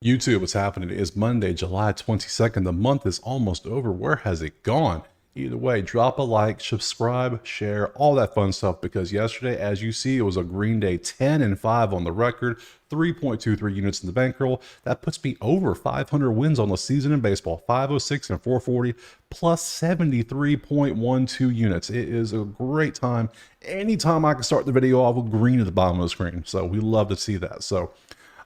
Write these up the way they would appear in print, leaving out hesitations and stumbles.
YouTube, what's happening? It is Monday, July 22nd. The month is almost over. Where has it gone? Either way, drop a like, subscribe, share, all that fun stuff, because yesterday, as you see, it was a Green Day 10-5 on the record, 3.23 units in the bankroll. That puts me over 500 wins on the season in baseball, 506 and 440, plus 73.12 units. It is a great time. Anytime I can start the video off with green at the bottom of the screen. So we love to see that. So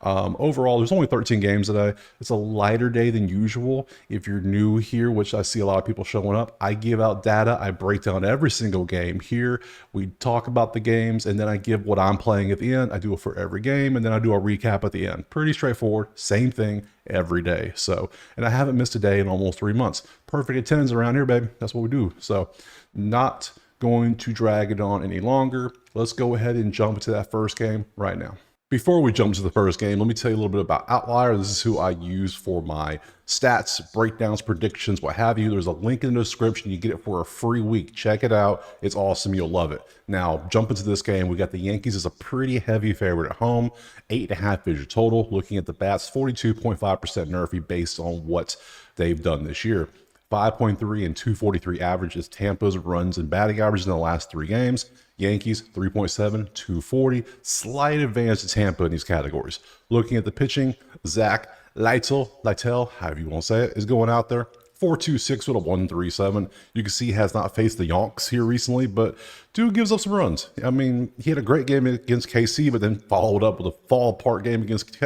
overall, there's only 13 games today. It's a lighter day than usual. If you're new here, which I see a lot of people showing up, I give out data. I break down every single game here. We talk about the games, and then I give what I'm playing at the end. I do it for every game, and then I do a recap at the end. Pretty straightforward. Same thing every day. So, and I haven't missed a day in almost 3 months. Perfect attendance around here, baby. That's what we do. So, not going to drag it on any longer. Let's go ahead and jump into that first game right now. Before we jump to the first game, let me tell you a little bit about Outlier. This is who I use for my stats, breakdowns, predictions, what have you. There's a link in the description. You get it for a free week. Check it out. It's awesome. You'll love it. Now, jump into this game. We got the Yankees as a pretty heavy favorite at home. 8.5 is your total. Looking at the bats, 42.5% NRFI based on what they've done this year. 5.3 and 243 average is Tampa's runs and batting average in the last 3 games. Yankees 3.7, 240. Slight advantage to Tampa in these categories. Looking at the pitching, Zach Littell, however you want to say it, is going out there. 4.26 with a 1.37. You can see he has not faced the Yonks here recently, but dude gives up some runs. I mean, he had a great game against KC, but then followed up with a fall apart game against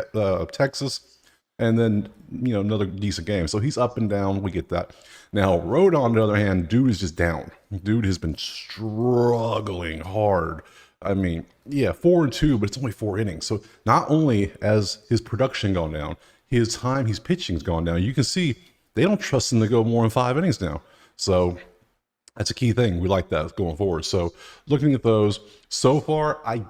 Texas. And then, you know, another decent game. So he's up and down. We get that. Now, Rodon, on the other hand, dude is just down. Dude has been struggling hard. I mean, yeah, 4-2, but it's only 4 innings. So not only has his production gone down, his time he's pitching's gone down. You can see they don't trust him to go more than 5 innings now. So that's a key thing. We like that going forward. So looking at those, so far, I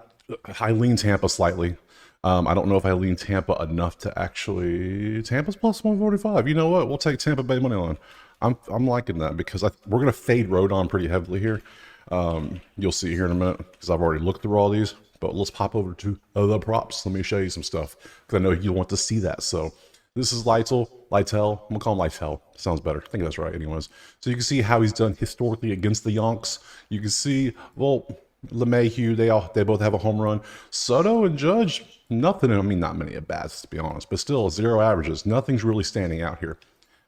lean Tampa slightly. I don't know if I lean Tampa enough to actually. Tampa's plus 145. You know what? We'll take Tampa Bay money line. I'm liking that because we're gonna fade Rodon pretty heavily here. You'll see here in a minute because I've already looked through all these. But let's pop over to the props. Let me show you some stuff because I know you want to see that. So this is Littell. I'm gonna call him Littell. Sounds better. I think that's right. Anyways, so you can see how he's done historically against the Yonks. You can see, well, LeMahieu, they both have a home run. Soto and Judge, nothing. I mean, not many at bats to be honest, but still 0 averages. Nothing's really standing out here.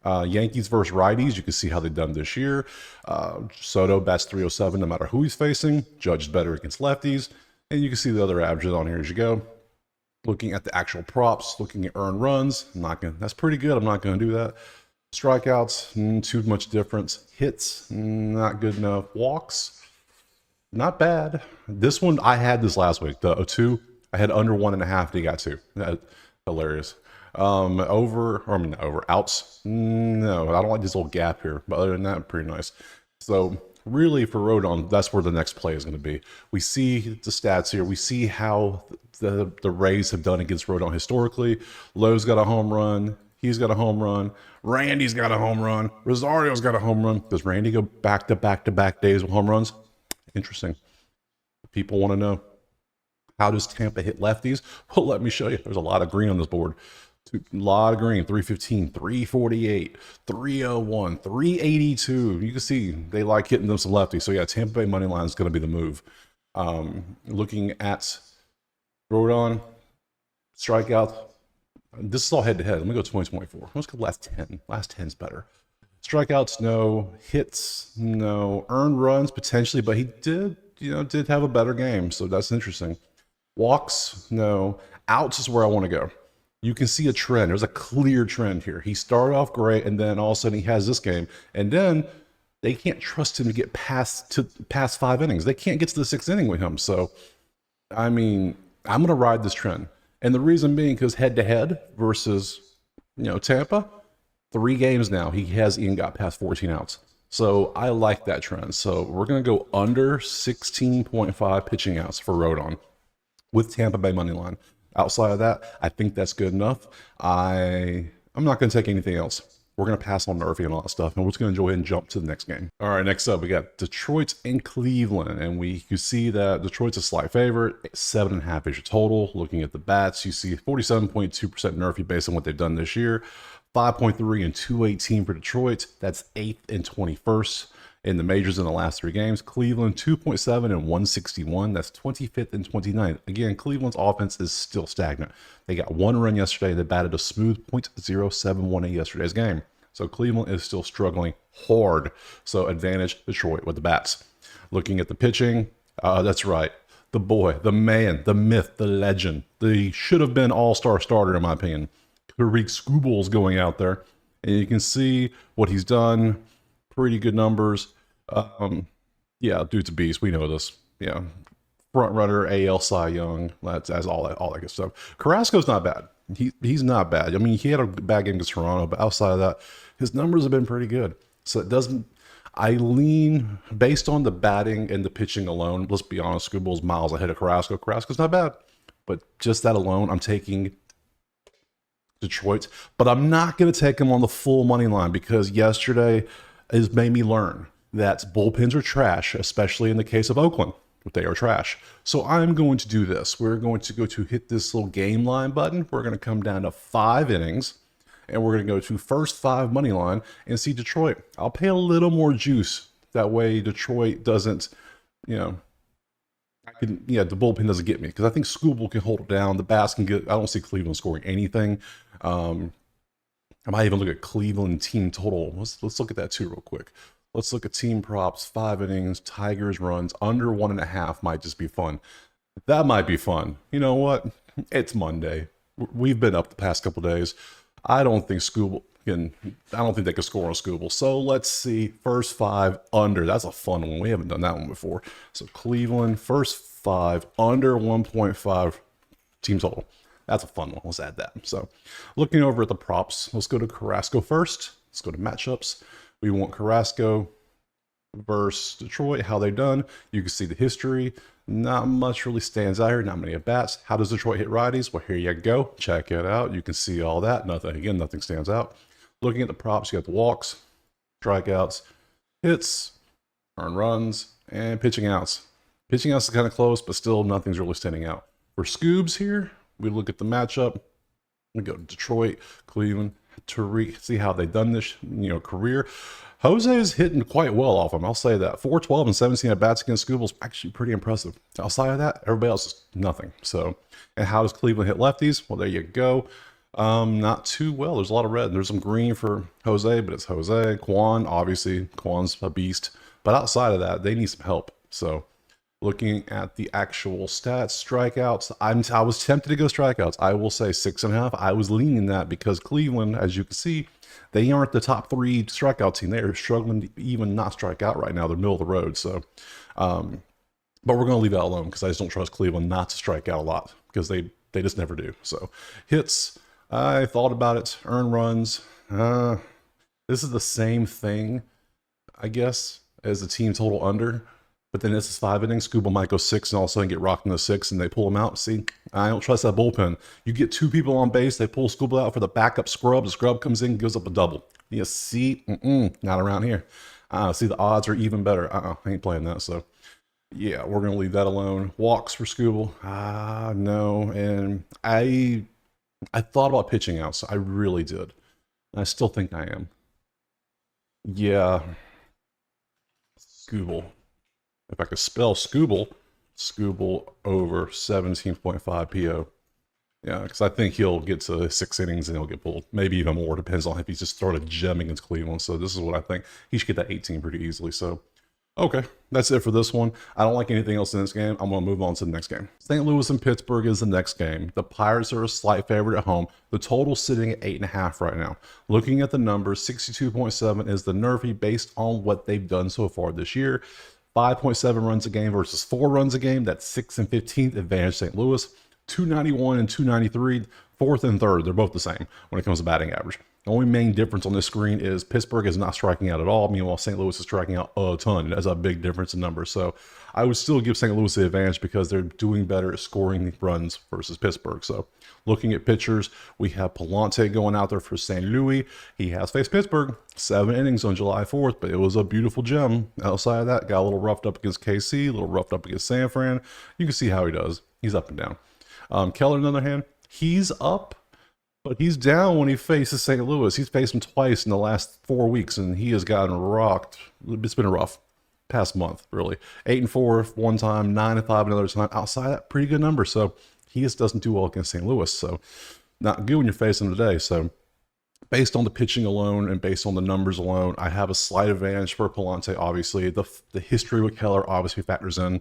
Yankees versus righties, you can see how they've done this year. Soto bats 307 no matter who he's facing. Judge is better against lefties, and you can see the other averages on here as you go. Looking at the actual props, looking at earned runs, that's pretty good. I'm not gonna do that. Strikeouts, too much difference. Hits, not good enough. Walks, not bad. This one, I had this last week, the 2. I had under 1.5, they got 2. Hilarious. Outs. No, I don't like this little gap here, but other than that, pretty nice. So really for Rodon, that's where the next play is going to be. We see the stats here. We see how the Rays have done against Rodon historically. Lowe's got a home run. He's got a home run. Randy's got a home run. Rosario's got a home run. Does Randy go back-to-back days with home runs? Interesting. People want to know. How does Tampa hit lefties? Well, let me show you. There's a lot of green on this board. A lot of green. 315, 348, 301, 382. You can see they like hitting them some lefties. So yeah, Tampa Bay money line is going to be the move. Looking at Rodon, strikeout. This is all head to head. Let me go 2024. Let's go last 10. Last 10's better. Strikeouts, no. Hits, no. Earned runs, potentially, but he did have a better game, so that's interesting. Walks, no. Outs is where I want to go. You can see a trend. There's a clear trend here. He started off great, and then all of a sudden he has this game, and then they can't trust him to get past 5 innings. They can't get to the 6th inning with him. So, I mean, I'm going to ride this trend, and the reason being because head-to-head versus, Tampa, 3 games now, he hasn't even got past 14 outs. So I like that trend. So we're going to go under 16.5 pitching outs for Rodon with Tampa Bay money line. Outside of that, I think that's good enough. I'm not going to take anything else. we're going to pass on Nerfy and all that stuff, and we're just going to go ahead and jump to the next game. All right, next up, we got Detroit and Cleveland, and you see that Detroit's a slight favorite, 7.5 is your total. Looking at the bats, you see 47.2% Nerfy based on what they've done this year, 5.3 and 218 for Detroit. That's 8th and 21st in the majors in the last 3 games. Cleveland 2.7 and 161. That's 25th and 29th. Again, Cleveland's offense is still stagnant. They got 1 run yesterday. They batted a smooth .0718 in yesterday's game. So Cleveland is still struggling hard. So advantage Detroit with the bats. Looking at the pitching, that's right. The boy, the man, the myth, the legend, the should have been all-star starter in my opinion. Tarik Skubal's going out there, and you can see what he's done. Pretty good numbers. Yeah, dude's a beast. We know this. Yeah, front runner, AL Cy Young. That's all that good stuff. Carrasco's not bad. He's not bad. I mean, he had a bad game against Toronto, but outside of that, his numbers have been pretty good. So it doesn't. I lean based on the batting and the pitching alone. Let's be honest, Skubal's miles ahead of Carrasco. Carrasco's not bad, but just that alone, I'm taking Detroit. But I'm not going to take him on the full money line because yesterday has made me learn that bullpens are trash, especially in the case of Oakland. They are trash. So I'm going to do this. We're going to go to hit this little game line button. We're going to come down to 5 innings, and we're going to go to first 5 money line and see Detroit. I'll pay a little more juice. That way Detroit doesn't, the bullpen doesn't get me. Because I think Skubal can hold it down. The bats can get, I don't see Cleveland scoring anything. I might even look at Cleveland team total. Let's look at that too real quick. Let's look at team props, 5 innings, Tigers runs, under 1.5 might just be fun. That might be fun. You know what? It's Monday. We've been up the past couple days. I don't think they can score on Skubal. So let's see. First 5 under. That's a fun one. We haven't done that one before. So Cleveland, first 5 under 1.5 team total. That's a fun one. Let's add that. So looking over at the props, let's go to Carrasco first. Let's go to matchups. We want Carrasco versus Detroit, how they've done. You can see the history. Not much really stands out here. Not many at bats. How does Detroit hit righties? Well, here you go. Check it out. You can see all that. Nothing stands out. Looking at the props, you got the walks, strikeouts, hits, earned runs, and pitching outs. Pitching outs is kind of close, but still nothing's really standing out. For Scoobs here, we look at the matchup. We go to Detroit, Cleveland, Tarik, see how they've done this, career. Jose is hitting quite well off him. I'll say that. 4-12 and 17 at bats against Skubal is actually pretty impressive. Outside of that, everybody else is nothing. So, and how does Cleveland hit lefties? Well, there you go. Not too well. There's a lot of red. There's some green for Jose, but it's Jose. Kwan, obviously, Kwan's a beast. But outside of that, they need some help. So, looking at the actual stats, strikeouts, I was tempted to go strikeouts. I will say 6.5. I was leaning that because Cleveland, as you can see, they aren't the top 3 strikeout team. They're struggling to even not strike out right now. They're middle of the road. So, but we're going to leave that alone because I just don't trust Cleveland not to strike out a lot because they just never do. So hits, I thought about it. Earned runs. This is the same thing, I guess, as the team total under. But then this is 5 innings. Skubal might go 6 and all of a sudden get rocked in the 6 and they pull him out. See, I don't trust that bullpen. You get 2 people on base, they pull Skubal out for the backup scrub. The scrub comes in, gives up a double. You see, not around here. See, the odds are even better. I ain't playing that. So, yeah, we're going to leave that alone. Walks for Skubal. No. And I thought about pitching out, so I really did. I still think I am. Yeah. Skubal. If I could spell Skubal over 17.5 PO. Yeah, because I think he'll get to 6 innings and he'll get pulled. Maybe even more. Depends on if he's just throwing a gem against Cleveland. So this is what I think. He should get that 18 pretty easily. So, okay. That's it for this one. I don't like anything else in this game. I'm going to move on to the next game. St. Louis and Pittsburgh is the next game. The Pirates are a slight favorite at home. The total's sitting at 8.5 right now. Looking at the numbers, 62.7 is the Nerfy based on what they've done so far this year. 5.7 runs a game versus 4 runs a game. That's 6th and 15th advantage St. Louis. 291 and 293 Fourth and third, they're both the same when it comes to batting average. The only main difference on this screen is Pittsburgh is not striking out at all. Meanwhile, St. Louis is striking out a ton. That's a big difference in numbers. So I would still give St. Louis the advantage because they're doing better at scoring runs versus Pittsburgh. So looking at pitchers, we have Pallante going out there for St. Louis. He has faced Pittsburgh 7 innings on July 4th, but it was a beautiful gem. Outside of that, got a little roughed up against KC, a little roughed up against San Fran. You can see how he does. He's up and down. Keller, on the other hand, he's up, but he's down when he faces St. Louis. He's faced him twice in the last 4 weeks, and he has gotten rocked. It's been a rough past month, really. 8-4 one time, 9-5 another time. Outside that, pretty good number. So he just doesn't do well against St. Louis. So not good when you're facing him today. So based on the pitching alone and based on the numbers alone, I have a slight advantage for Pallante, obviously. The history with Keller obviously factors in.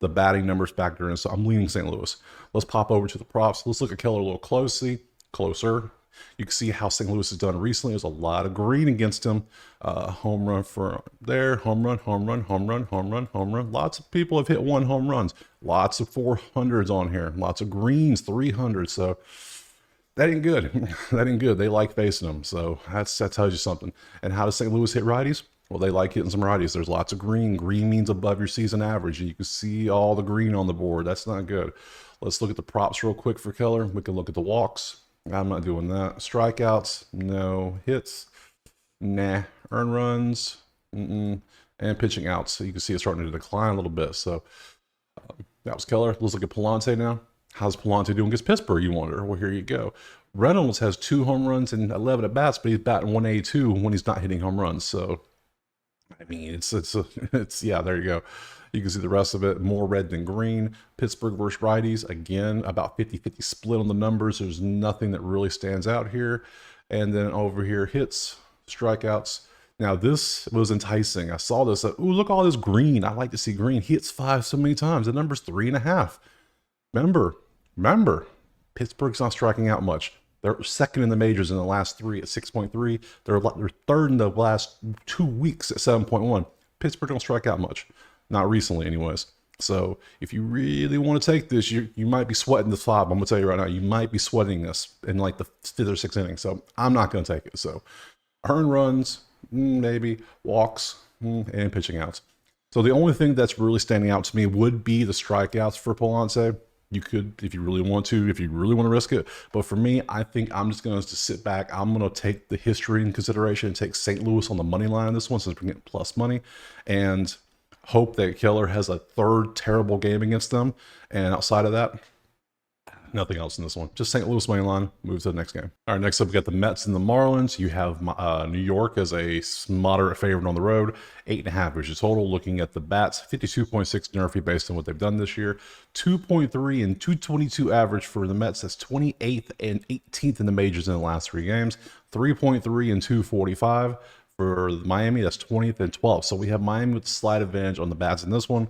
The batting numbers factor in, so I'm leaning St. Louis. Let's pop over to the props. Let's look at Keller a little closer. You can see how St. Louis has done recently. There's a lot of green against him. Home run for there, home run, home run, home run, home run, home run. Lots of people have hit 1 home runs. Lots of 400s on here. Lots of greens, 300. So that ain't good. That ain't good. They like facing them. So that tells you something. And how does St. Louis hit righties? Well, they like hitting some righties. There's lots of green. Green means above your season average. You can see all the green on the board. That's not good. Let's look at the props real quick for Keller. We can look at the walks. I'm not doing that. Strikeouts, no. Hits, nah. Earned runs, and pitching outs. So you can see it's starting to decline a little bit. So that was Keller. Let's look at Pallante now. How's Pallante doing against Pittsburgh, you wonder? Well, here you go. Reynolds has 2 home runs and 11 at bats, but he's batting 182 when he's not hitting home runs. So I mean, it's yeah, there you go. You can see the rest of it, more red than green. Pittsburgh versus righties, again, about 50-50 split on the numbers. There's nothing that really stands out here. And then over here, hits, strikeouts. Now, this was enticing. I saw this. Ooh, look, all this green. I like to see green. He hits 5 so many times. The number's 3.5. Remember, Pittsburgh's not striking out much. They're second in the majors in the last 3 at 6.3. They're third in the last 2 weeks at 7.1. Pittsburgh don't strike out much. Not recently, anyways. So if you really want to take this, you might be sweating this 5. I'm going to tell you right now, you might be sweating this in like the 5th or 6th inning. So I'm not going to take it. So earned runs, maybe. Walks, and pitching outs. So the only thing that's really standing out to me would be the strikeouts for Pallante. You could, if you really want to risk it. But for me, I think I'm just going to sit back. I'm going to take the history in consideration and take St. Louis on the money line on this one since we're getting plus money. And hope that Keller has a 3rd terrible game against them. And outside of that, nothing else in this one. Just St. Louis money line. Move to the next game. All right, next up we got the Mets and the Marlins. You have New York as a moderate favorite on the road. 8.5 is your total. Looking at the bats, 52.6 Nerfy based on what they've done this year. 2.3 and 222 average for the Mets. That's 28th and 18th in the majors in the last 3 games. 3.3 and 245 for Miami. That's 20th and 12th. So we have Miami with a slight advantage on the bats in this one.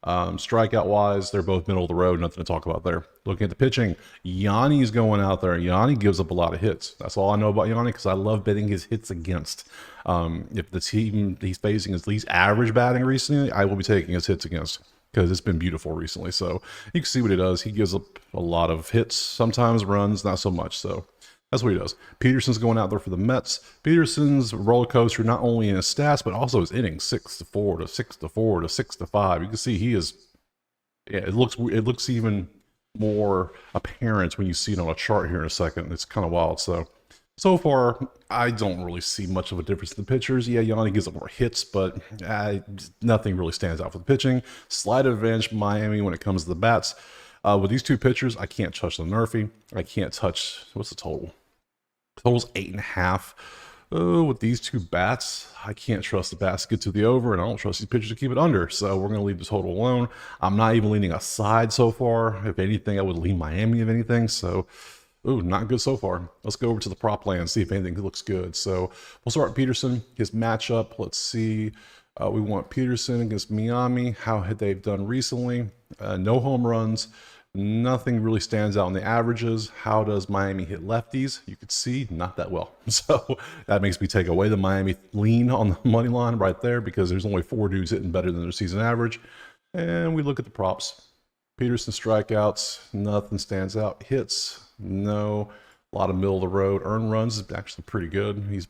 Strikeout wise, they're both middle of the road. Nothing to talk about there. Looking at the pitching, Yanni's going out there. Yanni gives up a lot of hits. That's all I know about Yanni because I love betting his hits against. If the team he's facing is least average batting recently, I will be taking his hits against because it's been beautiful recently. So you can see what he does. He gives up a lot of hits, sometimes runs, not so much. So that's what he does. Peterson's going out there for the Mets. Peterson's roller coaster, not only in his stats, but also his innings, 6-4 to 6-4 to 6-5. You can see he is, yeah, it looks even more apparent when you see it on a chart here in a second. It's kind of wild. So far, I don't really see much of a difference in the pitchers. Yeah, Yanni gives up more hits, but nothing really stands out for the pitching. Slight advantage Miami when it comes to the bats. With these 2 pitchers, I can't touch the Nerfy. I can't touch, what's the total? Total's 8.5. With these 2 bats, I can't trust the bats to get to the over, and I don't trust these pitchers to keep it under. So we're going to leave the total alone. I'm not even leaning a side so far. If anything, I would lean Miami, if anything. So, not good so far. Let's go over to the prop land, see if anything looks good. So we'll start with Peterson, his matchup. Let's see. We want Peterson against Miami. How had they done recently? No home runs. Nothing really stands out on the averages. How does Miami hit lefties? You could see not that well. So that makes me take away the Miami lean on the money line right there because there's only 4 dudes hitting better than their season average. And we look at the props. Peterson strikeouts, nothing stands out. Hits, no. A lot of middle of the road. Earned runs is actually pretty good. He's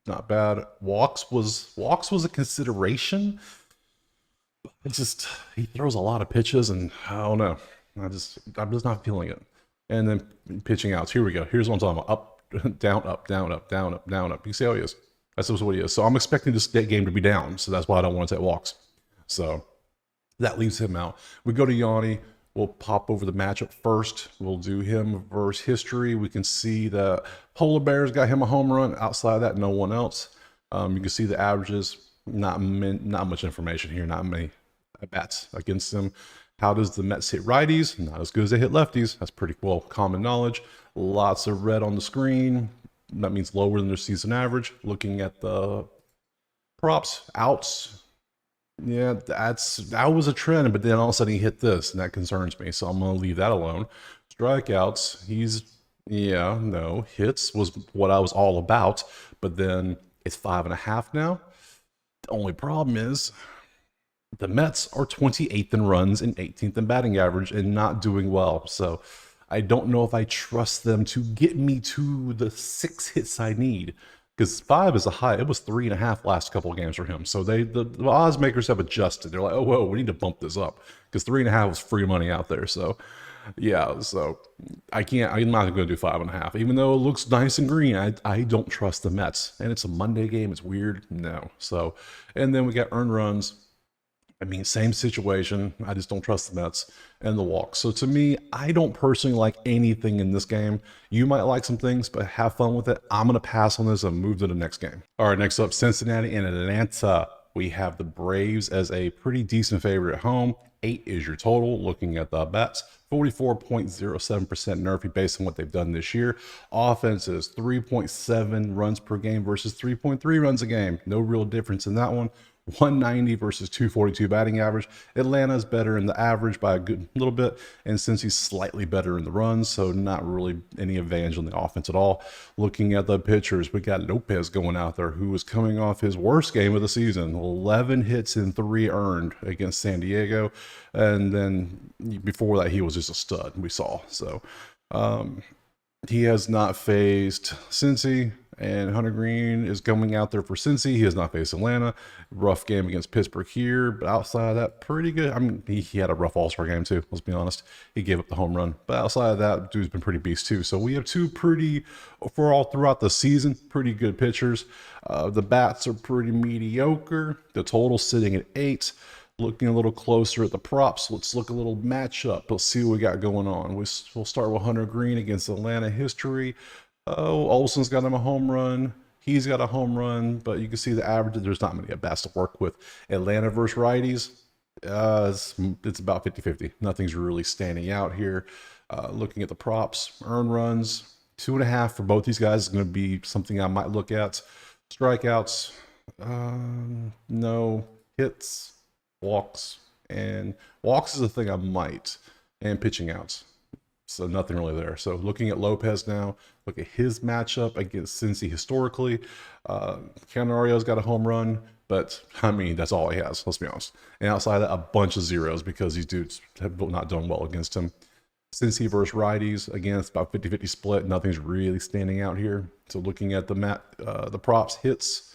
not bad. Walks was a consideration. It's just he throws a lot of pitches, and I don't know. I'm just not feeling it. And then pitching outs. Here we go. Here's what I'm talking about. Up, down, up, down, up, down, up, down, up. You see how he is. That's just what he is. So I'm expecting this game to be down. So that's why I don't want to take walks. So that leaves him out. We go to Yanni. We'll pop over the matchup first. We'll do him versus history. We can see that Polar Bears got him a home run. Outside of that, no one else. You can see the averages. Not much information here. Not many bats against them. How does the Mets hit righties? Not as good as they hit lefties. That's pretty well common knowledge. Lots of red on the screen. That means lower than their season average. Looking at the props, outs. Yeah, that was a trend, but then all of a sudden he hit this, and that concerns me. So I'm gonna leave that alone. Strikeouts, hits was what I was all about, but then it's 5.5 now. The only problem is the Mets are 28th in runs and 18th in batting average and not doing well. So I don't know if I trust them to get me to the 6 hits I need. Because 5 is a high. It was 3.5 last couple of games for him. So the odds makers have adjusted. They're like, oh, whoa, we need to bump this up. Because 3.5 was free money out there. So yeah, so I'm not going to do 5.5. Even though it looks nice and green, I don't trust the Mets. And it's a Monday game. It's weird. No. So, and then we got earned runs. I mean, same situation. I just don't trust the Mets and the walks. So to me, I don't personally like anything in this game. You might like some things, but have fun with it. I'm going to pass on this and move to the next game. All right, next up, Cincinnati and Atlanta. We have the Braves as a pretty decent favorite at home. 8 is your total. Looking at the bats, 44.07% NRFI based on what they've done this year. Offense is 3.7 runs per game versus 3.3 runs a game. No real difference in that one. 190 versus 242 batting average. Atlanta's better in the average by a good little bit, and since he's slightly better in the runs, so not really any advantage on the offense at all. Looking at the pitchers, we got Lopez going out there, who was coming off his worst game of the season. 11 hits and 3 earned against San Diego, and then before that, he was just a stud, we saw. So he has not faced Cincy, and Hunter Green is coming out there for Cincy. He has not faced Atlanta. Rough game against Pittsburgh here, but outside of that, pretty good. I mean, he had a rough All-Star game too, let's be honest. He gave up the home run, but outside of that, dude's been pretty beast too. So we have 2 pretty, for all throughout the season, pretty good pitchers. The bats are pretty mediocre. The total sitting at 8. Looking a little closer at the props, let's look a little matchup. Let's see what we got going on. We'll start with Hunter Green against Atlanta history. Oh, Olson's got him a home run. He's got a home run, but you can see the average. There's not many at bats to work with. Atlanta versus righties, it's about 50-50. Nothing's really standing out here. Looking at the props, earned runs, 2.5 for both these guys is going to be something I might look at. Strikeouts, no. Hits, walks, and walks is the thing I might, and pitching outs. So nothing really there. So looking at Lopez now, look at his matchup against Cincy historically. Canario's got a home run, but I mean, that's all he has, let's be honest. And outside of that, a bunch of zeros because these dudes have not done well against him. Cincy versus righties, again, it's about 50-50 split. Nothing's really standing out here. So looking at the props, hits,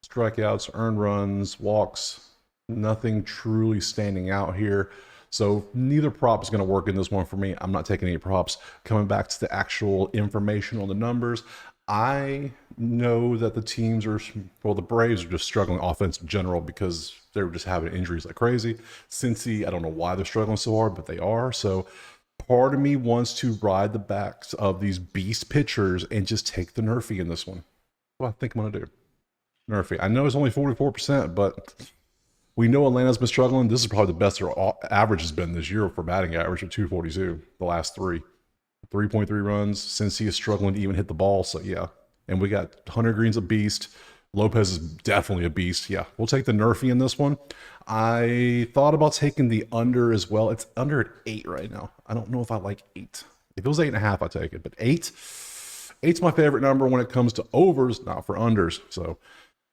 strikeouts, earned runs, walks, nothing truly standing out here. So neither prop is going to work in this one for me. I'm not taking any props. Coming back to the actual information on the numbers, I know that the teams are, well, the Braves are just struggling offense in general because they're just having injuries like crazy. Cincy, I don't know why they're struggling so hard, but they are. So part of me wants to ride the backs of these beast pitchers and just take the NRFI in this one. What I think I'm going to do. NRFI. I know it's only 44%, but we know Atlanta's been struggling. This is probably the best their average has been this year for batting average of 242, the last 3. 3.3 runs. Cincy is struggling to even hit the ball. So, yeah. And we got Hunter Green's a beast. Lopez is definitely a beast. Yeah, we'll take the NRFI in this one. I thought about taking the under as well. It's under at 8 right now. I don't know if I like 8. If it was 8.5, I'd take it. But 8's my favorite number when it comes to overs, not for unders. So,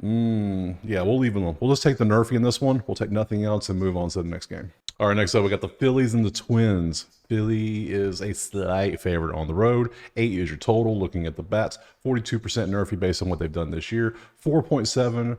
yeah, we'll leave it alone. We'll just take the NRFI in this one. We'll take nothing else and move on to the next game. All right, next up, we got the Phillies and the Twins. Philly is a slight favorite on the road. 8 is your total. Looking at the bats, 42% NRFI based on what they've done this year. 4.7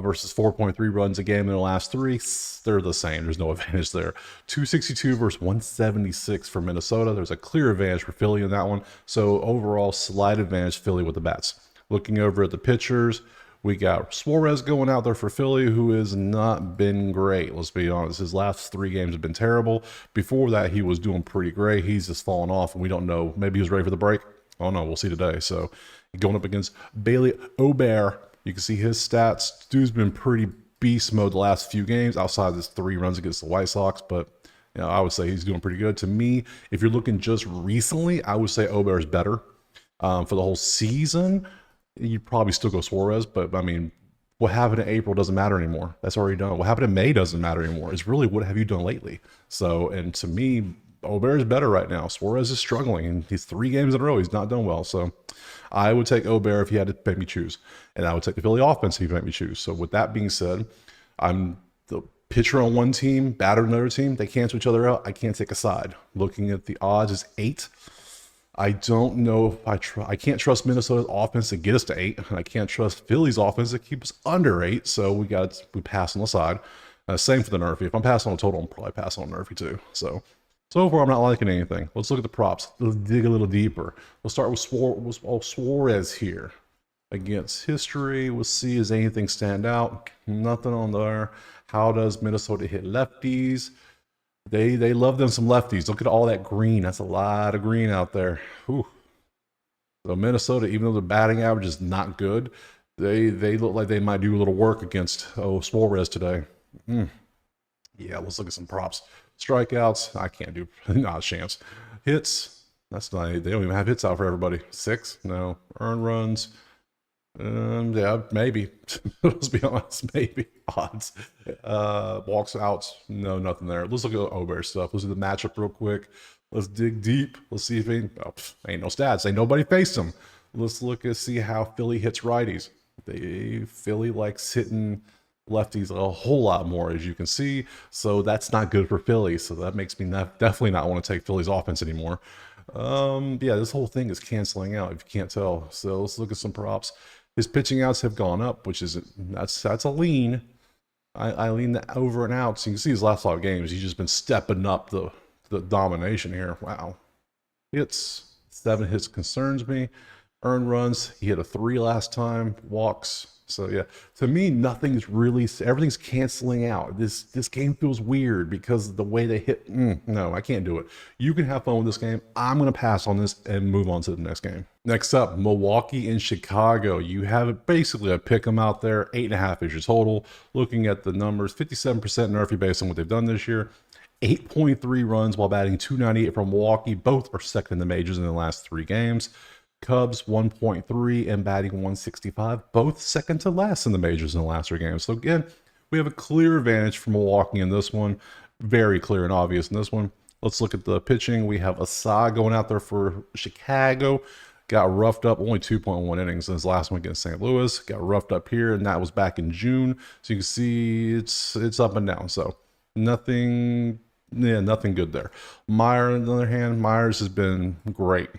versus 4.3 runs a game in the last three. They're the same. There's no advantage there. 262 versus 176 for Minnesota. There's a clear advantage for Philly in that one. So overall, slight advantage Philly with the bats. Looking over at the pitchers, we got Suarez going out there for Philly, who has not been great. Let's be honest. His last 3 games have been terrible. Before that, he was doing pretty great. He's just fallen off, and we don't know. Maybe he was ready for the break. Oh, no. We'll see today. So going up against Bailey Ober, you can see his stats. Dude's been pretty beast mode the last few games outside of his 3 runs against the White Sox, but I would say he's doing pretty good. To me, if you're looking just recently, I would say Ober is better. For the whole season, you'd probably still go Suarez, but I mean, what happened in April doesn't matter anymore. That's already done. What happened in May doesn't matter anymore. It's really what have you done lately? So, and to me, Ober is better right now. Suarez is struggling, and he's 3 games in a row. He's not done well. So I would take Ober if you had to make me choose, and I would take the Philly offense if you make me choose. So with that being said, I'm the pitcher on one team, batter on another team. They cancel each other out. I can't take a side. Looking at the odds is 8. I don't know if I can't trust Minnesota's offense to get us to 8. And I can't trust Philly's offense to keep us under 8. So we pass on the side. Same for the NRFI. If I'm passing on a total, I'm probably passing on NRFI too. So far, I'm not liking anything. Let's look at the props. Let's dig a little deeper. We'll start with Suarez here. Against history, we'll see is anything stand out. Nothing on there. How does Minnesota hit lefties? They love them some lefties. Look at all that green. That's a lot of green out there. Whew. So Minnesota, even though the batting average is not good, they look like they might do a little work against Suarez today. Yeah, let's look at some props. Strikeouts, I can't do, not a chance. Hits, that's not, they don't even have hits out for everybody. 6, no. Earned runs, yeah, maybe. Let's be honest, maybe. Odds. Walks, outs, no, nothing there. Let's look at Ober stuff. Let's do the matchup real quick. Let's dig deep. Let's see if ain't no stats. Ain't nobody faced them. Let's look and see how Philly hits righties. Philly likes hitting lefties a whole lot more, as you can see. So that's not good for Philly. So that makes me definitely not want to take Philly's offense anymore. Yeah, this whole thing is canceling out, if you can't tell. So let's look at some props. His pitching outs have gone up, which is that's a lean. I lean the over and out. So you can see his last 5 games, he's just been stepping up the domination here. Wow. Hits, 7 hits concerns me. Earned runs, he hit a 3 last time. Walks. So yeah, to me, everything's canceling out. This game feels weird because of the way they hit. No, I can't do it. You can have fun with this game. I'm going to pass on this and move on to the next game. Next up, Milwaukee and Chicago. You have basically a pick 'em out there. 8.5 is your total. Looking at the numbers, 57% NRFI based on what they've done this year. 8.3 runs while batting .298 from Milwaukee. Both are second in the majors in the last 3 games. Cubs 1.3 and batting .165, both second to last in the majors in the last 3 games. So again, we have a clear advantage for Milwaukee in this one. Very clear and obvious in this one. Let's look at the pitching. We have Assad going out there for Chicago. Got roughed up, only 2.1 innings in his last one against St. Louis. Got roughed up here, and that was back in June. So you can see it's up and down. So nothing good there. Meyer, on the other hand, Myers has been great.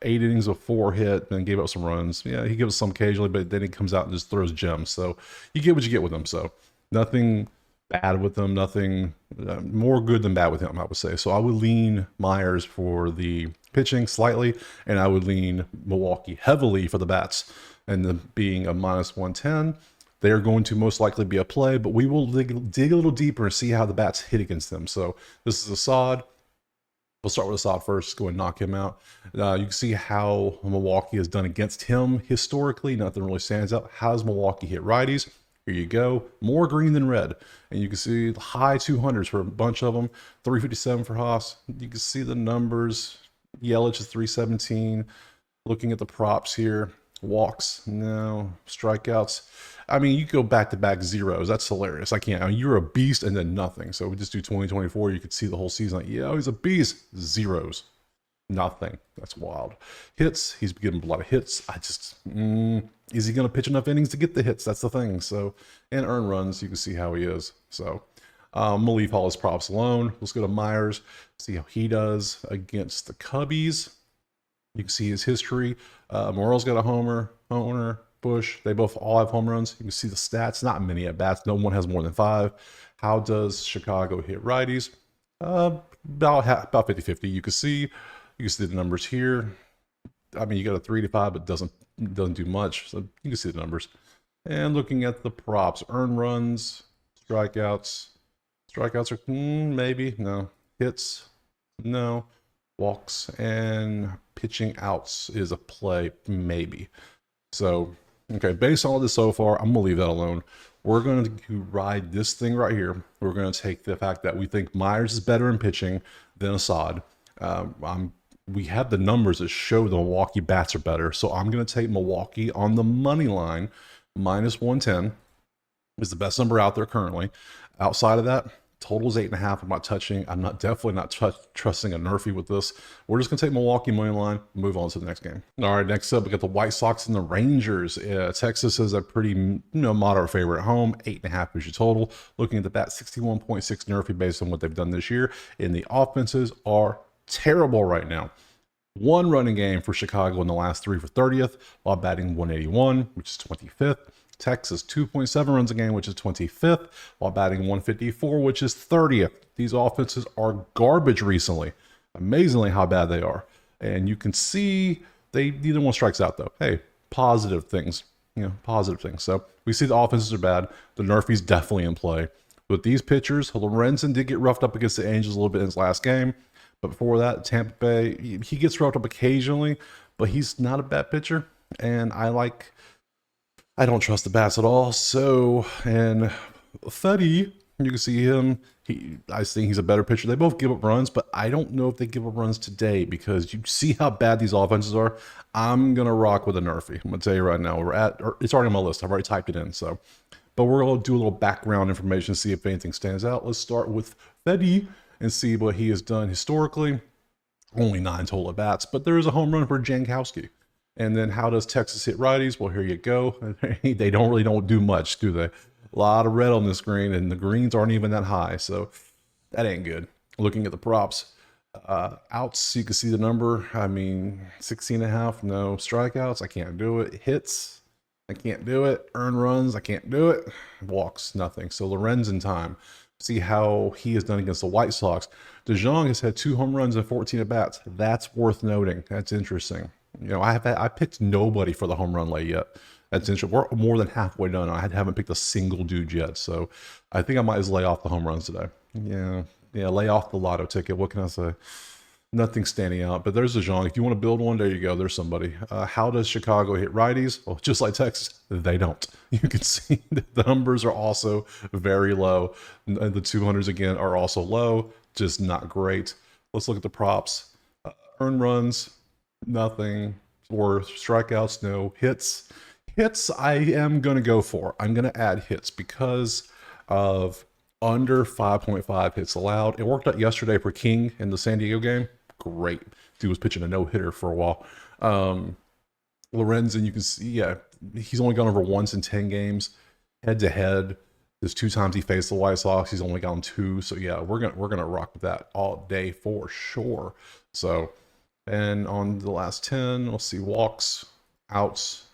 8 innings of 4 hit, then gave up some runs. Yeah, he gives some occasionally, but then he comes out and just throws gems. So you get what you get with him. So nothing bad with him, nothing more good than bad with him, I would say. So I would lean Myers for the pitching slightly, and I would lean Milwaukee heavily for the bats. And the being a -110, they're going to most likely be a play, but we will dig a little deeper and see how the bats hit against them. So this is Assad. We'll start with Assad first, go and knock him out. You can see how Milwaukee has done against him historically. Nothing really stands out. How does Milwaukee hit righties? Here you go. More green than red. And you can see the high 200s for a bunch of them. 357 for Haas. You can see the numbers. Yelich is 317. Looking at the props here. Walks, no. Strikeouts. I mean, you go back-to-back zeros. That's hilarious. I can't. I mean, you're a beast and then nothing. So we just do 2024. You could see the whole season. Like, yeah, he's a beast. Zeros. Nothing. That's wild. Hits. He's getting a lot of hits. Is he going to pitch enough innings to get the hits? That's the thing. So, and earn runs. You can see how he is. So, I'm gonna leave all his props alone. Let's go to Myers, see how he does against the Cubbies. You can see his history. Morel's got a homer, Bush. They both all have home runs. You can see the stats. Not many at bats. No one has more than 5. How does Chicago hit righties? About 50-50. You can see the numbers here. I mean, you got a 3 to 5, but doesn't do much. So you can see the numbers. And looking at the props, earned runs, strikeouts. Strikeouts are maybe no. Hits, no. Walks and pitching outs is a play, maybe. So, okay, based on all this so far, I'm gonna leave that alone. We're going to ride this thing right here. We're going to take the fact that we think Myers is better in pitching than Assad. We have the numbers that show the Milwaukee bats are better, so I'm going to take Milwaukee on the money line. -110 is the best number out there currently. Outside of that, total is 8.5. I'm not touching. I'm definitely not trusting a Nerfy with this. We're just going to take Milwaukee money line, move on to the next game. All right, next up, we got the White Sox and the Rangers. Texas is a pretty moderate favorite at home. 8.5 is your total. Looking at the bat, 61.6 Nerfy based on what they've done this year. And the offenses are terrible right now. 1 running game for Chicago in the last 3 for 30th, while batting 181, which is 25th. Texas, 2.7 runs a game, which is 25th, while batting 154, which is 30th. These offenses are garbage recently. Amazingly how bad they are. And you can see neither one strikes out, though. Hey, positive things. Positive things. So we see the offenses are bad. The Nerfy's definitely in play. With these pitchers, Lorenzen did get roughed up against the Angels a little bit in his last game. But before that, Tampa Bay, he gets roughed up occasionally, but he's not a bad pitcher. And I don't trust the bats at all. So, and Fedde, you can see him. I think he's a better pitcher. They both give up runs, but I don't know if they give up runs today because you see how bad these offenses are. I'm going to rock with a Nerfy. I'm going to tell you right now. It's already on my list. I've already typed it in. So, but we're going to do a little background information, see if anything stands out. Let's start with Fedde and see what he has done historically. Only 9 total at bats, but there is a home run for Jankowski. And then how does Texas hit righties? Well, here you go. They don't do much, do they? A lot of red on the screen, and the greens aren't even that high, so that ain't good. Looking at the props, outs, you can see the number. I mean, 16.5, no. Strikeouts, I can't do it. Hits, I can't do it. Earned runs, I can't do it. Walks, nothing. So Lorenzen time. See how he has done against the White Sox. DeJong has had 2 home runs and 14 at bats. That's worth noting. That's interesting. I picked nobody for the home run lay yet. That's interesting. We're more than halfway done. I haven't picked a single dude yet, so I think I might just lay off the home runs today. Yeah, lay off the lotto ticket. What can I say? Nothing standing out, but there's DeJong. If you want to build one, there you go. There's somebody. How does Chicago hit righties? Well, just like Texas, they don't. You can see that the numbers are also very low. And the 200s, again, are also low, just not great. Let's look at the props. Earned runs, nothing. Or strikeouts, no. Hits, I am going to go for. I'm going to add hits because of under 5.5 hits allowed. It worked out yesterday for King in the San Diego game. Great. Dude was pitching a no-hitter for a while. Lorenzen, you can see, yeah, he's only gone over once in 10 games. Head-to-head, there's 2 times he faced the White Sox. He's only gone 2. So, yeah, we're gonna rock with that all day for sure. So, and on the last 10, we'll see walks, outs,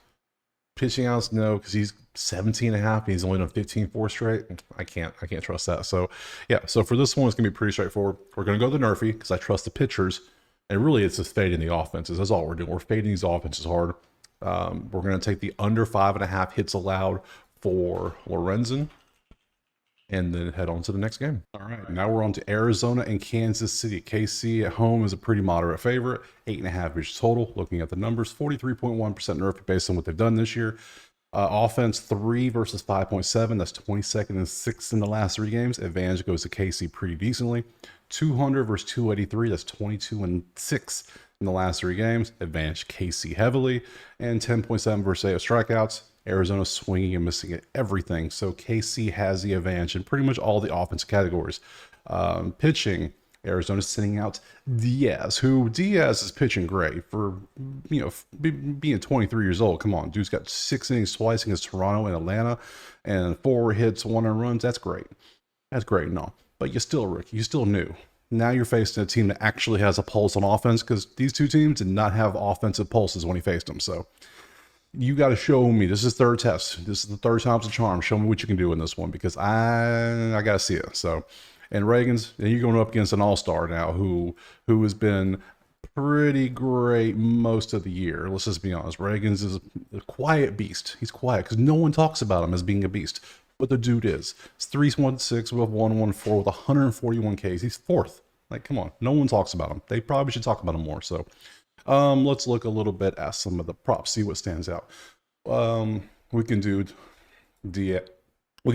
pitching outs, no, because he's 17.5. He's only done 15-4 straight. I can't trust that. So yeah, so for this one, it's gonna be pretty straightforward. We're gonna go the Nerfy because I trust the pitchers, and really it's just fading the offenses. That's all we're doing. We're fading these offenses hard. We're gonna take the under 5.5 hits allowed for Lorenzen, and then head on to the next game. All right, now we're on to Arizona and Kansas City. KC at home is a pretty moderate favorite. 8.5 is total. Looking at the numbers, 43.1% Nerfy based on what they've done this year. Offense 3 versus 5.7. That's 22nd and 6th in the last 3 games. Advantage goes to KC pretty decently. 200 versus 283. That's 22 and 6 in the last 3 games. Advantage KC heavily. And 10.7 versus 8 strikeouts. Arizona swinging and missing at everything. So KC has the advantage in pretty much all the offensive categories. Pitching, Arizona's sending out Diaz, who Diaz is pitching great for, being 23 years old. Come on, dude's got 6 innings twice against Toronto and Atlanta and 4 hits, 1 earned runs. That's great. That's great and all, but you're still a rookie. You're still new. Now you're facing a team that actually has a pulse on offense, because these two teams did not have offensive pulses when he faced them. So you got to show me. This is third test. This is the third time's a charm. Show me what you can do in this one, because I got to see it. So, and Reagan's, and you're going up against an all-star now who has been pretty great most of the year. Let's just be honest. Reagan's is a quiet beast. He's quiet because no one talks about him as being a beast, but the dude is. It's 316 with 114 with 141 Ks. He's fourth. Like, come on. No one talks about him. They probably should talk about him more. So, let's look a little bit at some of the props, see what stands out. We can do Diaz. We're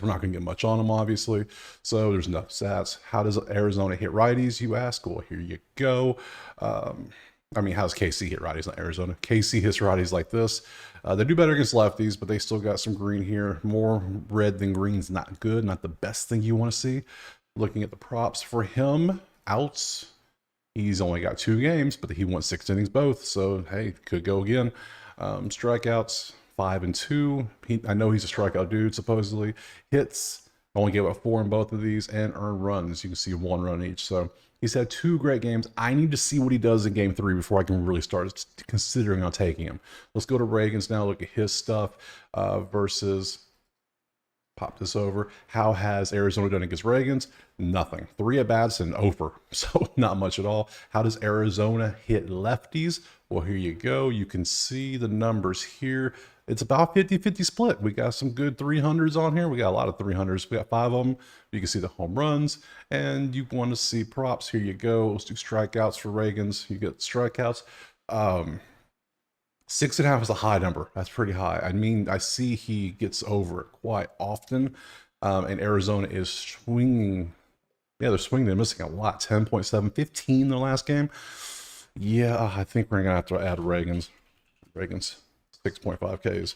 not going to get much on him, obviously. So there's no stats. How does Arizona hit righties, you ask? Well, here you go. I mean, how does KC hit righties, not Arizona? KC hits righties like this. They do better against lefties, but they still got some green here. More red than green's not good, not the best thing you want to see. Looking at the props for him, outs. He's only got 2 games, but he won 6 innings both. So, hey, could go again. Strikeouts, 5 and 2. I know he's a strikeout dude, supposedly. Hits, only gave up 4 in both of these, and earned runs. You can see 1 run each. So he's had 2 great games. I need to see what he does in game 3 before I can really start considering on taking him. Let's go to Reagan's now, look at his stuff versus... Pop this over. How has Arizona done against Reagan's? Nothing. 3 at-bats and over. So not much at all. How does Arizona hit lefties? Well, here you go. You can see the numbers here. It's about 50-50 split. We got some good 300s on here. We got a lot of 300s. We got 5 of them. You can see the home runs. And you want to see props. Here you go. Let's do strikeouts for Reagan's. You get strikeouts. 6.5 is a high number. That's pretty high. I mean, I see he gets over it quite often. And Arizona is swinging. Yeah, they're swinging. They're missing a lot. 10.7, 15 their last game. Yeah, I think we're going to have to add Reagan's. Reagan's 6.5 Ks.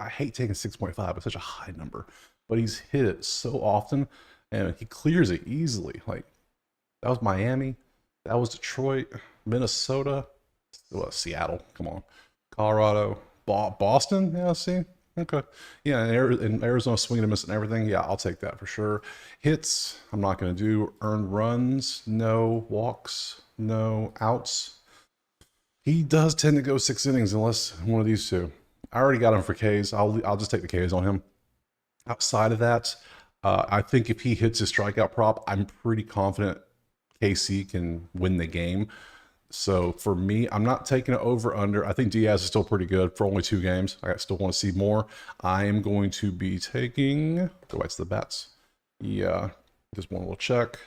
I hate taking 6.5. It's such a high number. But he's hit it so often. And he clears it easily. Like, that was Miami. That was Detroit. Minnesota. Well, Seattle. Come on. Colorado, Boston, yeah, see, okay, yeah, and Arizona swinging and missing everything, yeah, I'll take that for sure. Hits, I'm not going to do. Earned runs, no. Walks, no. Outs, he does tend to go 6 innings unless one of these two. I already got him for Ks. I'll just take the Ks on him. Outside of that, I think if he hits his strikeout prop, I'm pretty confident KC can win the game. So for me, I'm not taking it over under. I think Diaz is still pretty good for only 2 games. I still want to see more. I am going to be taking, go back to the bats. Yeah, just one little check.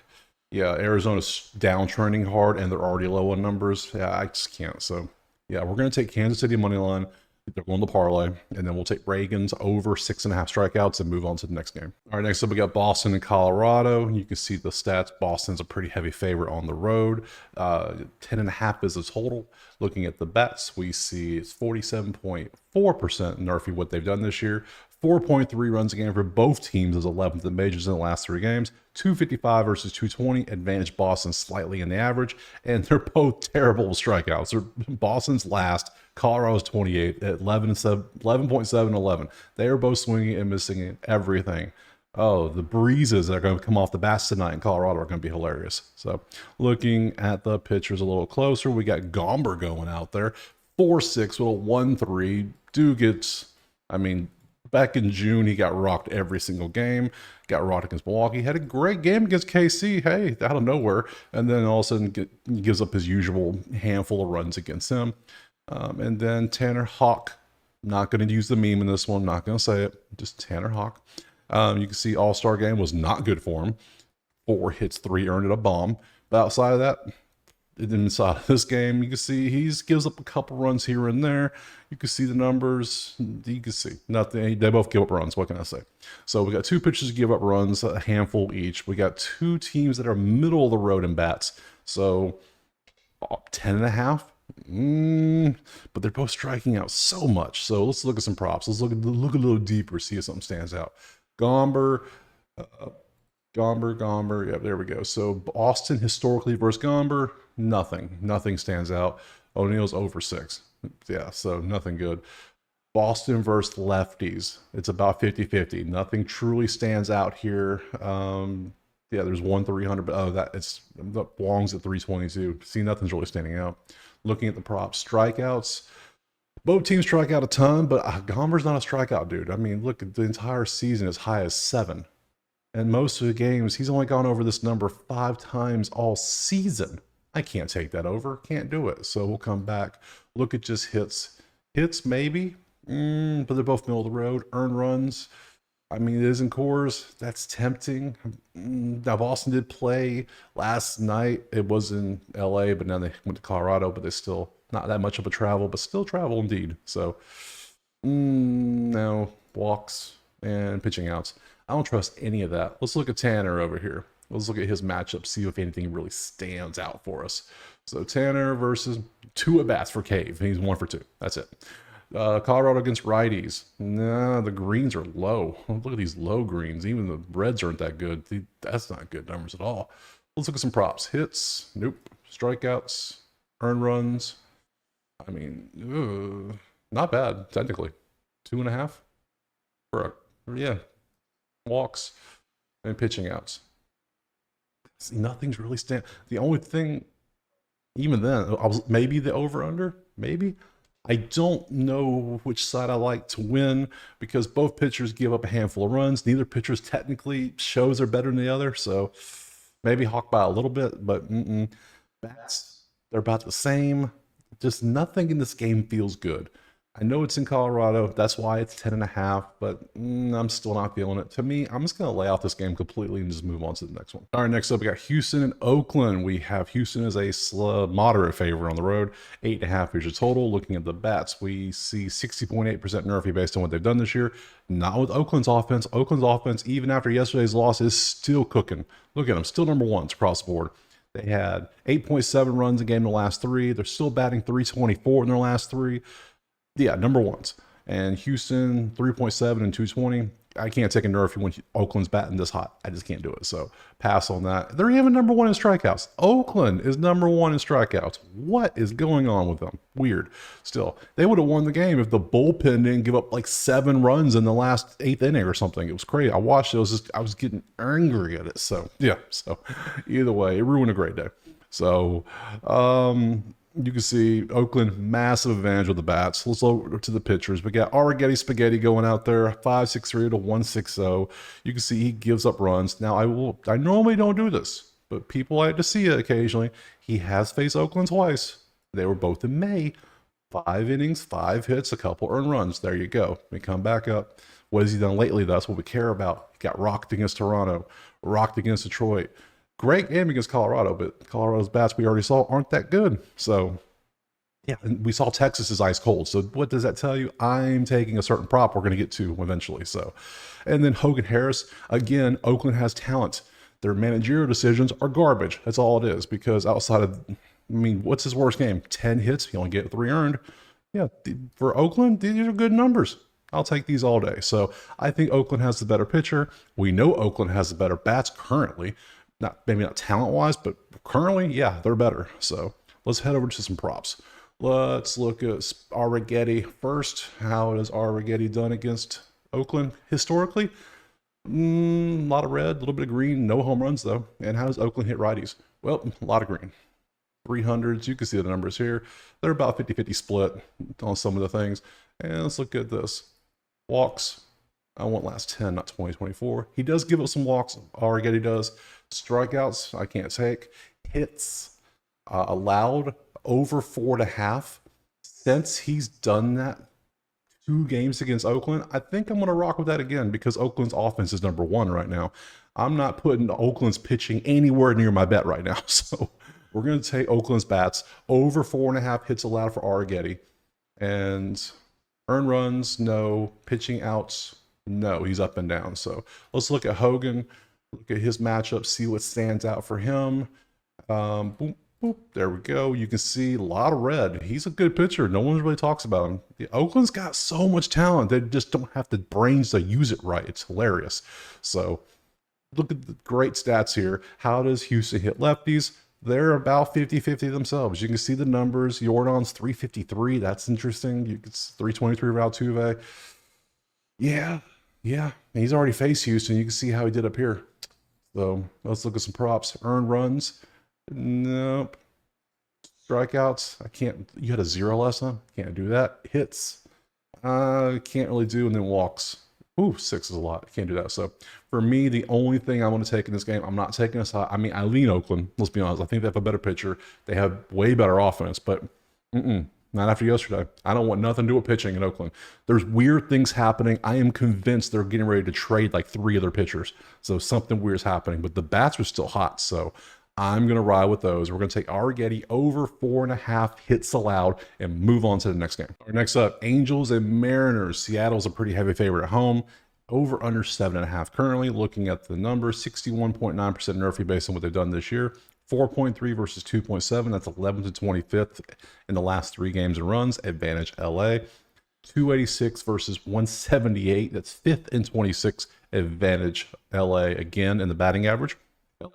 Yeah, Arizona's downtrending hard and they're already low on numbers. Yeah, I just can't. So yeah, we're going to take Kansas City money line. They're going to parlay, and then we'll take Reagan's over 6.5 strikeouts and move on to the next game. All right, next up we got Boston and Colorado. You can see the stats. Boston's a pretty heavy favorite on the road. 10.5 is the total. Looking at the bets, we see it's 47.4% Nerfy what they've done this year. 4.3 runs a game for both teams is 11th in the majors in the last 3 games. 255 versus 220, advantage Boston slightly in the average, and they're both terrible strikeouts. Boston's last, Colorado's 28 at 11.7, 11. They are both swinging and missing everything. Oh, the breezes that are going to come off the bats tonight in Colorado are going to be hilarious. So looking at the pitchers a little closer, we got Gomber going out there. 4.6 with a 1.3. Dude gets, I mean, back in June, he got rocked every single game. Got rocked against Milwaukee. Had a great game against KC. Hey, out of nowhere. And then all of a sudden gives up his usual handful of runs against him. And then Tanner Houck. Not going to use the meme in this one. Not going to say it. Just Tanner Houck. You can see All-Star game was not good for him. 4 hits, 3 earned at a bomb. But outside of that, inside of this game, you can see he gives up a couple runs here and there. You can see the numbers. You can see nothing. They both give up runs. What can I say? So we got 2 pitchers to give up runs, a handful each. We got 2 teams that are middle of the road in bats. So 10.5. But they're both striking out so much. So let's look at some props. Let's look a little deeper, see if something stands out. Gomber. Yeah, there we go. So Boston historically versus Gomber, nothing stands out. O'Neill's over 6. Yeah, so nothing good. Boston versus lefties. It's about 50-50. Nothing truly stands out here. Yeah, there's one 300, but that belongs at 322. See, nothing's really standing out. Looking at the props, strikeouts. Both teams strike out a ton, but Gomber's not a strikeout dude. I mean, look, the entire season as high as 7. And most of the games, he's only gone over this number 5 times all season. I can't take that over. Can't do it. So we'll come back. Look at just hits. Hits, maybe. But they're both middle of the road. Earned runs. I mean, it is in Coors. That's tempting. Now, Boston did play last night. It was in LA, but now they went to Colorado, but they still not that much of a travel, but still travel indeed. So now walks and pitching outs. I don't trust any of that. Let's look at Tanner over here. Let's look at his matchup, see if anything really stands out for us. So Tanner versus 2 at-bats for Cave. He's 1 for 2. That's it. Colorado against righties. Nah, the greens are low. Look at these low greens. Even the reds aren't that good. That's not good numbers at all. Let's look at some props. Hits. Nope. Strikeouts. Earned runs. I mean, not bad, technically. 2.5 for walks and pitching outs. See, nothing's really the only thing, even then, I was maybe the over-under, maybe. I don't know which side I like to win because both pitchers give up a handful of runs. Neither pitchers technically shows they're better than the other, so maybe hawk by a little bit, but bats, they're about the same. Just nothing in this game feels good. I know it's in Colorado. That's why it's 10.5, but I'm still not feeling it. To me, I'm just going to lay off this game completely and just move on to the next one. All right, next up, we got Houston and Oakland. We have Houston as a moderate favorite on the road. 8.5 is your total. Looking at the bats, we see 60.8% Nerfy based on what they've done this year. Not with Oakland's offense. Oakland's offense, even after yesterday's loss, is still cooking. Look at them, still number 1s across the board. They had 8.7 runs a game in the last 3. They're still batting 324 in their last 3. Yeah, number 1s. And Houston, 3.7 and 220. I can't take a nerf when Oakland's batting this hot. I just can't do it. So pass on that. They're even number 1 in strikeouts. Oakland is number 1 in strikeouts. What is going on with them? Weird. Still, they would have won the game if the bullpen didn't give up like 7 runs in the last 8th inning or something. It was crazy. I watched it. I was getting angry at it. So yeah. So either way, it ruined a great day. So you can see Oakland, massive advantage with the bats. Let's go to the pitchers. We got Arrighetti Spaghetti going out there, 5.63 to 1.60. You can see he gives up runs. Now, I normally don't do this, but people like to see it occasionally. He has faced Oakland twice. They were both in May. 5 innings, 5 hits, a couple earned runs. There you go. We come back up. What has he done lately? That's what we care about. He got rocked against Toronto, rocked against Detroit. Great game against Colorado, but Colorado's bats we already saw aren't that good. So, yeah, and we saw Texas is ice cold. So what does that tell you? I'm taking a certain prop we're going to get to eventually. So, and then Hogan Harris, again, Oakland has talent. Their managerial decisions are garbage. That's all it is, because outside of, I mean, what's his worst game? 10 hits. He only get 3 earned. Yeah, for Oakland, these are good numbers. I'll take these all day. So I think Oakland has the better pitcher. We know Oakland has the better bats currently. Maybe not talent-wise, but currently, yeah, they're better. So let's head over to some props. Let's look at Arrighetti first. How has Arrighetti done against Oakland historically? A lot of red, a little bit of green, no home runs though. And how does Oakland hit righties? Well, a lot of green. 300s, you can see the numbers here. They're about 50-50 split on some of the things. And let's look at this. Walks. I want last 10, not 2024. He does give up some walks. Arrighetti does. Strikeouts, I can't take. Hits allowed over 4.5. Since he's done that 2 games against Oakland, I think I'm going to rock with that again because Oakland's offense is number 1 right now. I'm not putting Oakland's pitching anywhere near my bet right now. So we're going to take Oakland's bats over 4.5 hits allowed for Arrighetti. And earned runs, no. Pitching outs, no. He's up and down. So let's look at Hogan. Look at his matchup, see what stands out for him. Boop, boop, there we go. You can see a lot of red. He's a good pitcher. No one really talks about him. Oakland's got so much talent. They just don't have the brains to use it right. It's hilarious. So look at the great stats here. How does Houston hit lefties? they're about 50-50 themselves. You can see the numbers. Jordan's 353. That's interesting. You could 323 for Altuve. Yeah, yeah. He's already faced Houston. You can see how he did up here. So let's look at some props. Earned runs. Nope. Strikeouts. I can't. You had a 0 last time. Can't do that. Hits. Can't really do. And then walks. Ooh, 6 is a lot. Can't do that. So for me, the only thing I want to take in this game, I'm not taking a side. I mean, I lean Oakland. Let's be honest. I think they have a better pitcher. They have way better offense, but not after yesterday. I don't want nothing to do with pitching in Oakland. There's weird things happening. I am convinced they're getting ready to trade like 3 other pitchers. So something weird is happening, but the bats are still hot. So I'm going to ride with those. We're going to take Arrighetti over 4.5 hits allowed and move on to the next game. Next up, Angels and Mariners. Seattle's a pretty heavy favorite at home. Over under 7.5 currently. Looking at the numbers, 61.9% NRFI based on what they've done this year. 4.3 versus 2.7. That's 11th to 25th in the last 3 games and runs. Advantage LA. 286 versus 178. That's 5th and 26. Advantage LA again in the batting average.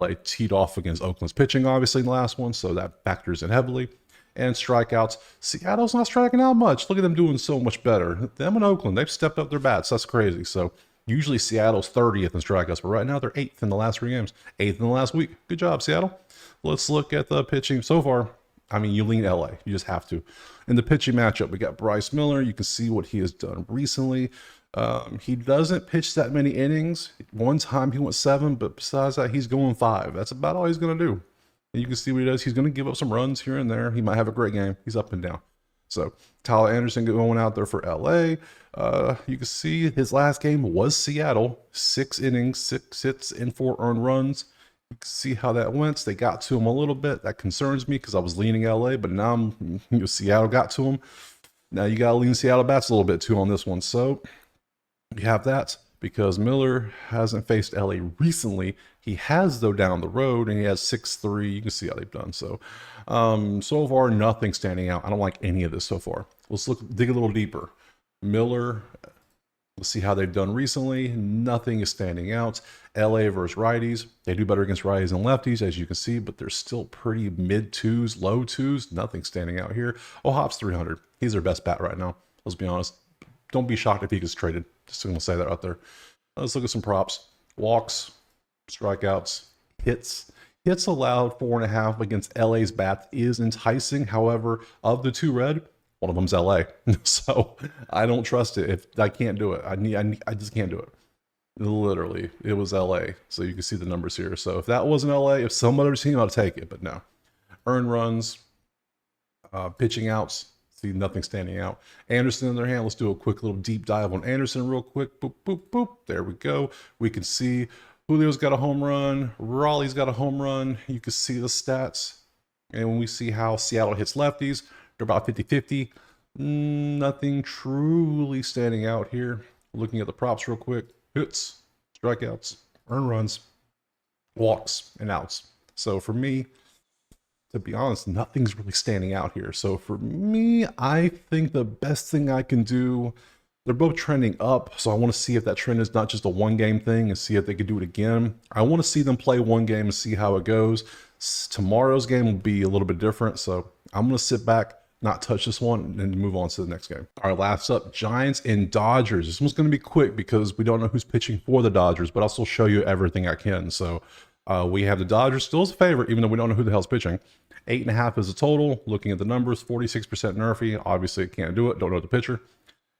LA teed off against Oakland's pitching, obviously, in the last one, so that factors in heavily. And strikeouts, Seattle's not striking out much. Look at them doing so much better. Them and Oakland, they've stepped up their bats. That's crazy. So usually Seattle's 30th in strikeouts, but right now they're 8th in the last 3 games, 8th in the last week. Good job, Seattle. Let's look at the pitching so far. I mean, you lean LA. You just have to. In the pitching matchup, we got Bryce Miller. You can see what he has done recently. He doesn't pitch that many innings. One time he went 7, but besides that, he's going 5. That's about all he's going to do. And you can see what he does. He's going to give up some runs here and there. He might have a great game. He's up and down. So Tyler Anderson going out there for LA. You can see his last game was Seattle. 6 innings, 6 hits, and 4 earned runs. You can see how that went. They got to him a little bit. That concerns me because I was leaning LA, but now Seattle got to him. Now you got to lean Seattle bats a little bit too on this one. So you have that because Miller hasn't faced LA recently. He has, though, down the road, and he has 6-3. You can see how they've done. So, so far, nothing standing out. I don't like any of this so far. Let's dig a little deeper. Miller, let's see how they've done recently. Nothing is standing out. LA versus righties. They do better against righties and lefties, as you can see, but they're still pretty mid-2s, low-2s. Nothing standing out here. Oh, Hop's 300. He's their best bat right now. Let's be honest. Don't be shocked if he gets traded. Just going to say that out there. Let's look at some props. Walks, strikeouts, hits. Hits allowed 4.5 against LA's bats is enticing. However, of the 2 red, one of them's LA. So I don't trust it. If I can't do it, I just can't do it. Literally, it was LA. So you can see the numbers here. So if that wasn't LA, if some other team, I'd take it. But no. Earned runs, pitching outs. See nothing standing out. Anderson in their hand. Let's do a quick little deep dive on Anderson real quick. Boop, boop, boop. There we go. We can see Julio's got a home run. Raleigh's got a home run. You can see the stats. And when we see how Seattle hits lefties, they're about 50-50. Nothing truly standing out here. Looking at the props real quick. Hits, strikeouts, earned runs, walks, and outs. So for me, to be honest, nothing's really standing out here. So for me, I think the best thing I can do, they're both trending up. So I want to see if that trend is not just a 1-game thing and see if they can do it again. I want to see them play 1 game and see how it goes. Tomorrow's game will be a little bit different. So I'm going to sit back, not touch this one, and move on to the next game. All right, last up, Giants and Dodgers. This one's going to be quick because we don't know who's pitching for the Dodgers, but I'll still show you everything I can. So we have the Dodgers still as a favorite, even though we don't know who the hell's pitching. 8.5 is the total. Looking at the numbers, 46% NRFI. Obviously, can't do it. Don't know the pitcher.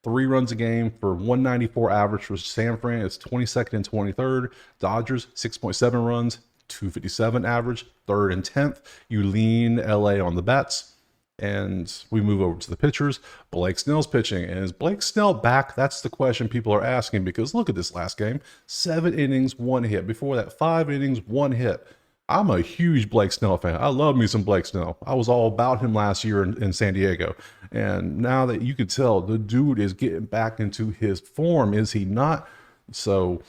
3 runs a game for 194 average for San Fran. It's 22nd and 23rd. Dodgers, 6.7 runs, 257 average, 3rd and 10th. You lean LA on the bats. And we move over to the pitchers. Blake Snell's pitching. And is Blake Snell back? That's the question people are asking because look at this last game. 7 innings, 1 hit. Before that, 5 innings, 1 hit. I'm a huge Blake Snell fan. I love me some Blake Snell. I was all about him last year in San Diego. And now that you can tell the dude is getting back into his form, is he not? So,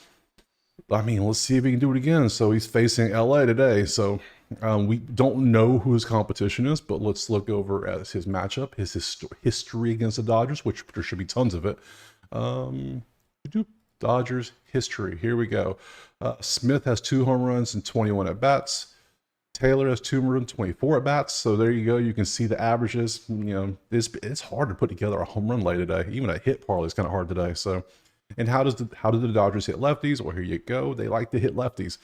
I mean, let's see if he can do it again. So he's facing LA today. So we don't know who his competition is, but let's look over at his matchup, his history against the Dodgers, which there should be tons of it. Dodgers history. Here we go. Smith has 2 home runs and 21 at bats. Taylor has 224 at bats, so there you go. You can see the averages. You know, it's hard to put together a home run lay today. Even a hit parlay is kind of hard today. So, and how do the Dodgers hit lefties? Well, here you go. They like to hit lefties.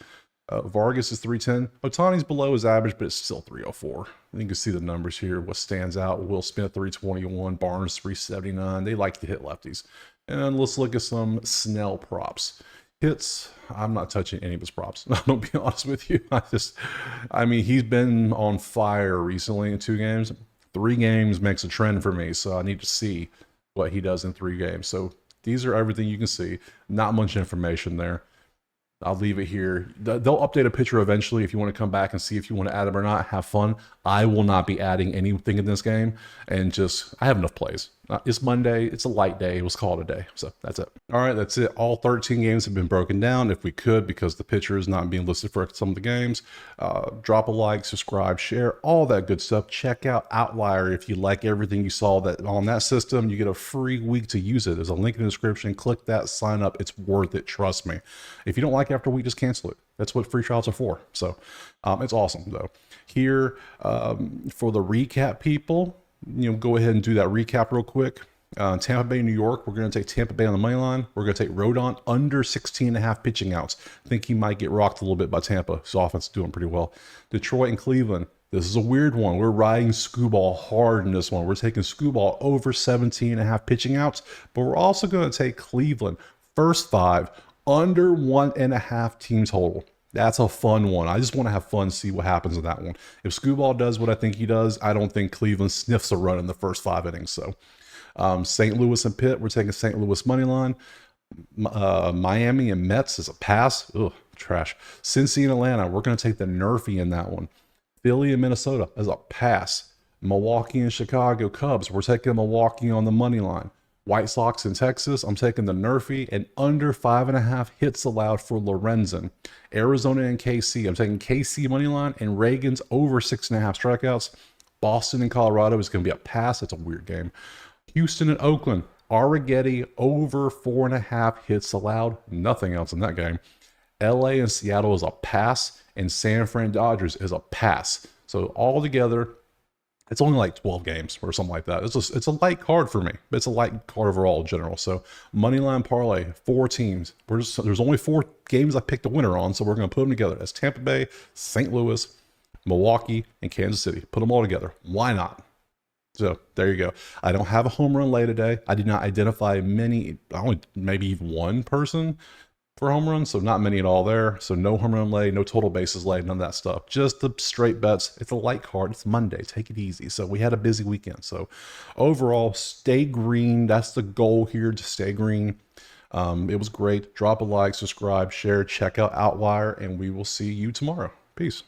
Vargas is 310. Otani's below his average, but it's still 304. You can see the numbers here. What stands out? Will Smith 321, Barnes 379. They like to hit lefties. And let's look at some Snell props. Hits, I'm not touching any of his props. I'm gonna be honest with you. I mean, he's been on fire recently in 2 games. 3 games makes a trend for me, so I need to see what he does in 3 games. So these are everything you can see. Not much information there. I'll leave it here. They'll update a picture eventually if you want to come back and see if you want to add them or not. Have fun. I will not be adding anything in this game, and I have enough plays. It's Monday. It's a light day. Let's call it a day. So that's it. All right, that's it. All 13 games have been broken down if we could, because the picture is not being listed for some of the games. Drop a like, subscribe, share, all that good stuff. Check out Outlier if you like everything you saw that on that system. You get a free week to use it. There's a link in the description. Click that, sign up. It's worth it. Trust me. If you don't like it after a week, just cancel it. That's what free trials are for. So it's awesome though. Here for the recap people, go ahead and do that recap real quick. Tampa Bay, New York, we're going to take Tampa Bay on the money line. We're going to take Rodon under 16.5 pitching outs. I think he might get rocked a little bit by Tampa. His offense is doing pretty well. Detroit and Cleveland. This is a weird one. We're riding Skubal hard in this one. We're taking Skubal over 17.5 pitching outs, but we're also going to take Cleveland first 5 under 1.5 team total. That's a fun one. I just want to have fun, see what happens with that one. If Skubal does what I think he does, I don't think Cleveland sniffs a run in the first 5 innings. So St. Louis and Pitt, we're taking St. Louis money line. Miami and Mets is a pass. Ugh, trash. Cincy and Atlanta, we're going to take the Nerfy in that one. Philly and Minnesota is a pass. Milwaukee and Chicago Cubs, we're taking Milwaukee on the money line. White Sox in Texas, I'm taking the Nerfy and under 5.5 hits allowed for Lorenzen. Arizona and KC, I'm taking KC money line and Reagan's over 6.5 strikeouts. Boston and Colorado is going to be a pass. It's a weird game. Houston and Oakland, Arrighetti over 4.5 hits allowed. Nothing else in that game. LA and Seattle is a pass, and San Fran Dodgers is a pass. So all together, it's only like 12 games or something like that. It's a light card for me, but it's a light card overall in general. So moneyline parlay, 4 teams. There's only 4 games I picked a winner on, so we're going to put them together. That's Tampa Bay, St. Louis, Milwaukee, and Kansas City. Put them all together. Why not? So there you go. I don't have a home run lay today. I did not identify maybe even 1 person for home runs, so not many at all there. So no home run lay, no total bases lay, none of that stuff. Just the straight bets. It's a light card. It's Monday. Take it easy. So we had a busy weekend. So overall, stay green. That's the goal here, to stay green. It was great. Drop a like, subscribe, share, check out Outlier, and we will see you tomorrow. Peace.